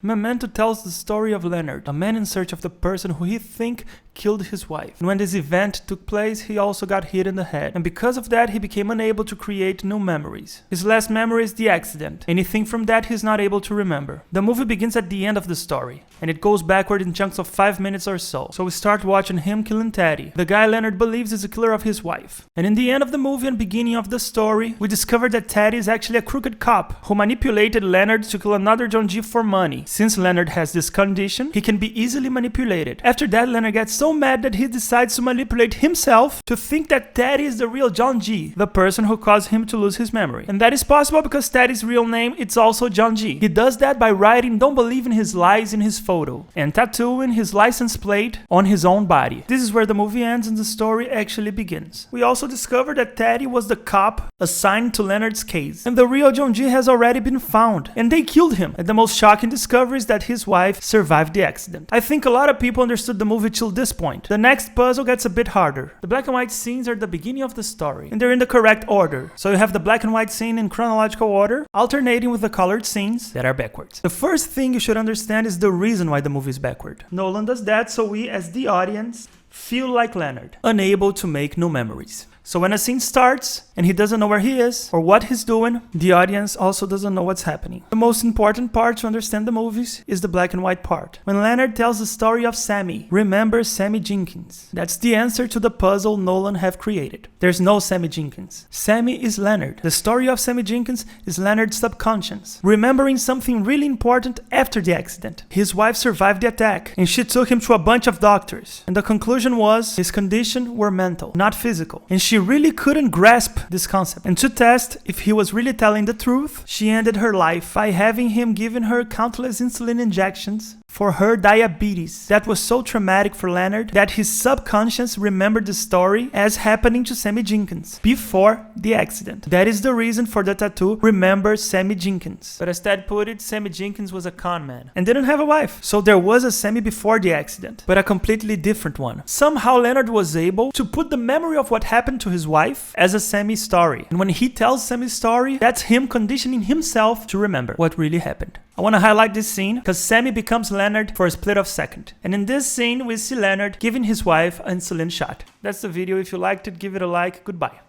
Memento tells the story of Leonard, a man in search of the person who he thinks killed his wife. And when this event took place, he also got hit in the head, and because of that he became unable to create new memories. His last memory is the accident. Anything from that he's not able to remember. The movie begins at the end of the story, and it goes backward in chunks of 5 minutes or so. So we start watching him killing Teddy, the guy Leonard believes is the killer of his wife. And in the end of the movie and beginning of the story, we discover that Teddy is actually a crooked cop who manipulated Leonard to kill another John G for money. Since Leonard has this condition, he can be easily manipulated. After that, Leonard gets so mad that he decides to manipulate himself to think that Teddy is the real John G, the person who caused him to lose his memory. And that is possible because Teddy's real name is also John G. He does that by writing "Don't believe in his lies" in his photo and tattooing his license plate on his own body. This is where the movie ends and the story actually begins. We also discover that Teddy was the cop assigned to Leonard's case, and the real John G has already been found, and they killed him. And the most shocking discovery is that his wife survived the accident. I think a lot of people understood the movie till this point. The next puzzle gets a bit harder. The black and white scenes are the beginning of the story, and they're in the correct order. So you have the black and white scene in chronological order, alternating with the colored scenes that are backwards. The first thing you should understand is the reason why the movie is backward. Nolan does that so we, as the audience, feel like Leonard, unable to make new memories. So when a scene starts and he doesn't know where he is or what he's doing, the audience also doesn't know what's happening. The most important part to understand the movies is the black and white part. When Leonard tells the story of Sammy, remember Sammy Jankis. That's the answer to the puzzle Nolan have created. There's no Sammy Jankis. Sammy is Leonard. The story of Sammy Jankis is Leonard's subconscious, remembering something really important after the accident. His wife survived the attack, and she took him to a bunch of doctors. And the conclusion was his condition were mental, not physical. And she really couldn't grasp this concept. And to test if he was really telling the truth, she ended her life by having him giving her countless insulin injections for her diabetes. That was so traumatic for Leonard that his subconscious remembered the story as happening to Sammy Jankis before the accident. That is the reason for the tattoo, remember Sammy Jankis. But as Ted put it, Sammy Jankis was a con man and didn't have a wife. So there was a Sammy before the accident, but a completely different one. Somehow Leonard was able to put the memory of what happened to his wife as a Sammy story. And when he tells Sammy's story, that's him conditioning himself to remember what really happened. I want to highlight this scene because Sammy becomes Leonard for a split of second. And in this scene, we see Leonard giving his wife an insulin shot. That's the video. If you liked it, give it a like. Goodbye.